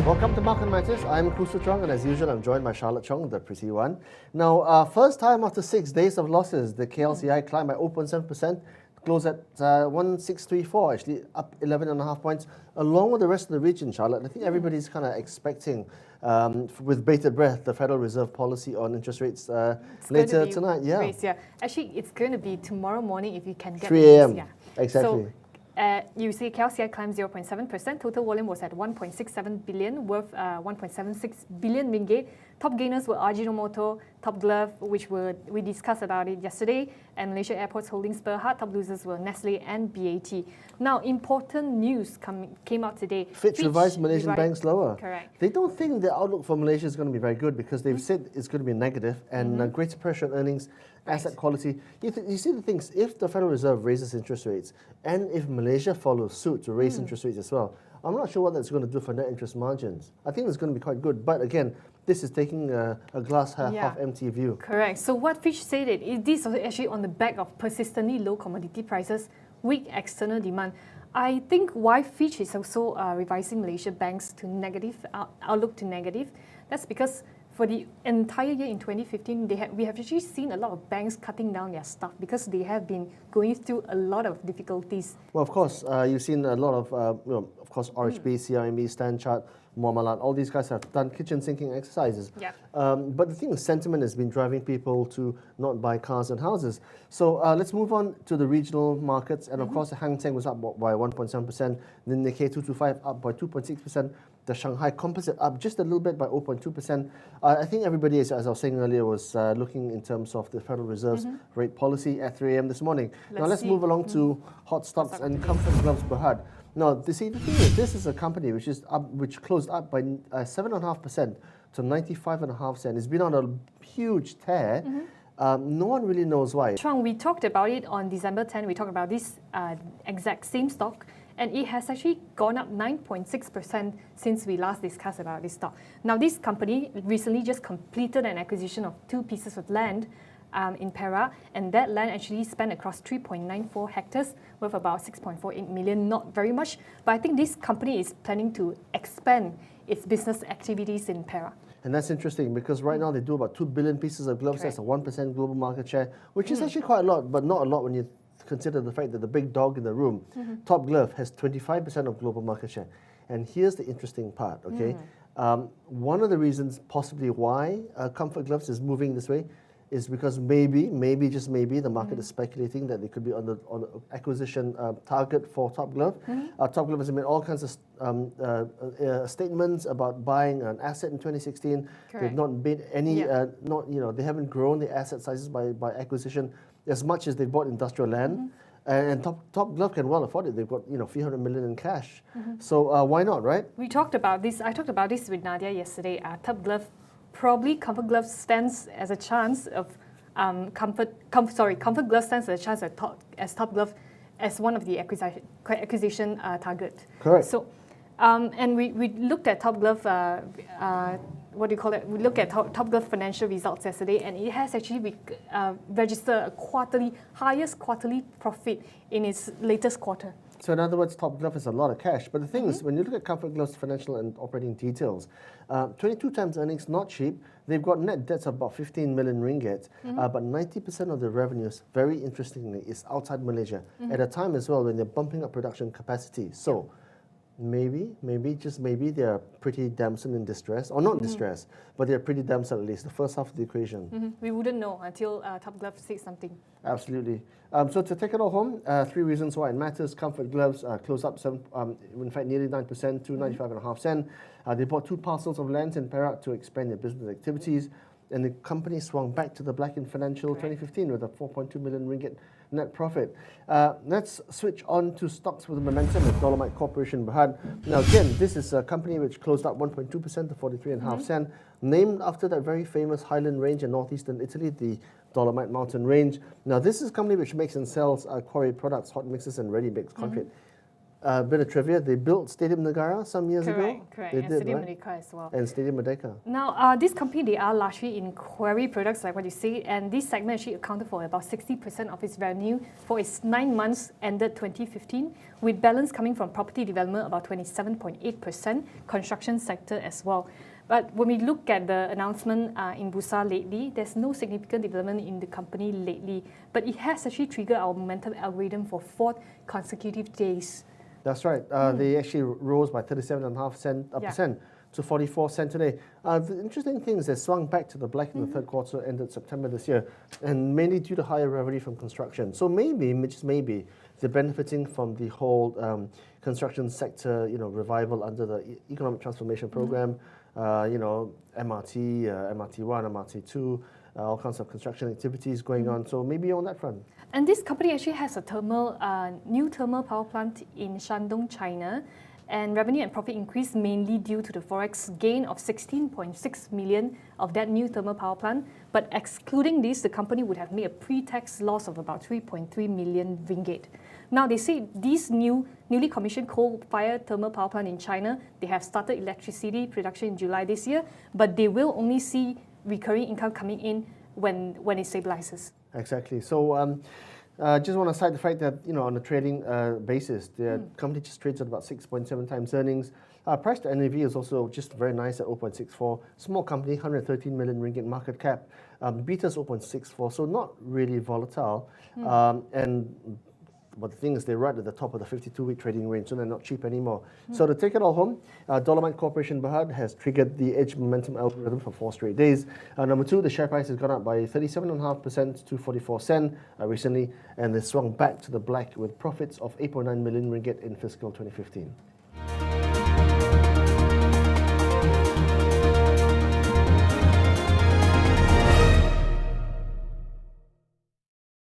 Welcome to Market Matters. I'm Khoo, Chong, and as usual, I'm joined by Charlotte Chong, the pretty one. Now, first time after 6 days of losses, the KLCI climbed by 0.7%, closed at 1634, actually up 11.5 points, along with the rest of the region, Charlotte. I think everybody's kind of expecting, with bated breath, the Federal Reserve policy on interest rates later tonight. Yeah. Raised, yeah. Actually, it's going to be tomorrow morning if you can get 3 a.m. Yeah. Exactly. So, you see KLCI climbed 0.7%. Total volume was at 1.67 billion, worth 1.76 billion ringgit. Top gainers were Ajinomoto, Top Glove, which we discussed about it yesterday, and Malaysia Airports Holdings Bhd. Top losers were Nestle and BAT. Now, important news came out today. Fitch revised Malaysian banks lower. Correct. They don't think the outlook for Malaysia is going to be very good because they've said it's going to be negative and greater pressure on earnings, asset quality. You see the things, if the Federal Reserve raises interest rates and if Malaysia follows suit to raise interest rates as well, I'm not sure what that's going to do for net interest margins. I think it's going to be quite good. But again, this is taking a glass half empty view. Correct. So what Fitch said this is actually on the back of persistently low commodity prices, weak external demand. I think why Fitch is also revising Malaysia banks to negative, outlook to negative, that's because for the entire year in 2015, we have actually seen a lot of banks cutting down their staff because they have been going through a lot of difficulties. Well, of course, you've seen a lot of, of course, RHB, CIMB, Stanchart, Muamalat, all these guys have done kitchen sinking exercises. Yeah. But the thing is, sentiment has been driving people to not buy cars and houses. So let's move on to the regional markets. And of course, the Hang Seng was up by 1.7%, the Nikkei 225 up by 2.6%, the Shanghai Composite up just a little bit by 0.2%. I think everybody, as I was saying earlier, was looking in terms of the Federal Reserve's rate policy at 3 a.m. this morning. Let's move along to Hotstocks and Comfort Gloves Bhd. Now, the thing is, this is a company which closed up by 7.5% to 95.5 cents. It's been on a huge tear. No one really knows why. Chuang, we talked about it on December 10. We talked about this exact same stock, and it has actually gone up 9.6% since we last discussed about this stock. Now, this company recently just completed an acquisition of 2 pieces of land in Perak, and that land actually spanned across 3.94 hectares worth about 6.48 million, not very much, but I think this company is planning to expand its business activities in Perak. And that's interesting because right now they do about 2 billion pieces of gloves. That's a 1% global market share, which is actually quite a lot, but not a lot when you consider the fact that the big dog in the room, Top Glove, has 25% of global market share. And here's the interesting part, okay? One of the reasons possibly why Comfort Gloves is moving this way is because maybe, just maybe, the market is speculating that they could be on the acquisition target for Top Glove. Top Glove has made all kinds of statements about buying an asset in 2016. Correct. They've not made any, they haven't grown the asset sizes by acquisition as much as they've bought industrial land. And Top Glove can well afford it. They've got 300 million in cash. So why not, right? We talked about this. I talked about this with Nadia yesterday. Top Glove. Probably Comfort Glove stands as a chance of Comfort Glove stands as a chance as Top Glove as one of the acquisition target. Correct. So, and we looked at Top Glove. What do you call it? We looked at Top Glove financial results yesterday, and it has actually registered a highest quarterly profit in its latest quarter. So in other words, Top Glove has a lot of cash. But the thing is, when you look at Comfort Glove's financial and operating details, 22 times earnings, not cheap. They've got net debts of about 15 million ringgit, but 90% of the revenues, very interestingly, is outside Malaysia at a time as well when they're bumping up production capacity. So maybe, just maybe, they're pretty damsel in distress, or not distress, but they're pretty damsel at least, the first half of the equation. We wouldn't know until Top Glove says something. Absolutely. So to take it all home, 3 reasons why it matters. Comfort Gloves closed up in fact nearly 9% to 95.5 cents. They bought 2 parcels of land in Perak to expand their business activities, and the company swung back to the black in financial 2015 with a 4.2 million ringgit net profit. Let's switch on to stocks with momentum with Dolomite Corporation Bhd. Now again, this is a company which closed up 1.2% to 43.5 cents, named after that very famous highland range in northeastern Italy, the Dolomite Mountain Range. Now this is a company which makes and sells quarry products, hot mixes and ready-mix concrete. a bit of trivia, they built Stadium Negara some years ago. Correct. They And did, Stadium right? Merdeka as well. And Stadium Merdeka. Now, this company, they are largely in quarry products, like what you say, and this segment actually accounted for about 60% of its revenue for its 9 months ended 2015, with balance coming from property development, about 27.8%, construction sector as well. But when we look at the announcement in Bursa lately, there's no significant development in the company lately, but it has actually triggered our momentum algorithm for 4 consecutive days. That's right. They actually rose by 37.5% to 44 cents today. The interesting thing is they swung back to the black in the third quarter, ended September this year, and mainly due to higher revenue from construction. So maybe, just maybe, they're benefiting from the whole construction sector, revival under the Economic Transformation Program. MRT, MRT1, MRT2, all kinds of construction activities going on. So maybe on that front. And this company actually has a new thermal power plant in Shandong, China. And revenue and profit increased mainly due to the forex gain of 16.6 million of that new thermal power plant. But excluding this, the company would have made a pre-tax loss of about 3.3 million ringgit. Now, they say these newly commissioned coal-fired thermal power plant in China, they have started electricity production in July this year, but they will only see recurring income coming in when it stabilizes. Exactly. So just want to cite the fact that, on a trading basis, the company just trades at about 6.7 times earnings. Price to NAV is also just very nice at 0.64. Small company, 113 million ringgit market cap. Beta is 0.64, so not really volatile. But the thing is, they're right at the top of the 52-week trading range, so they're not cheap anymore. So to take it all home, Dolomite Corporation Bhd has triggered the edge momentum algorithm for 4 straight days. Number 2, the share price has gone up by 37.5% to 44 cents recently, and they swung back to the black with profits of 8.9 million ringgit in fiscal 2015.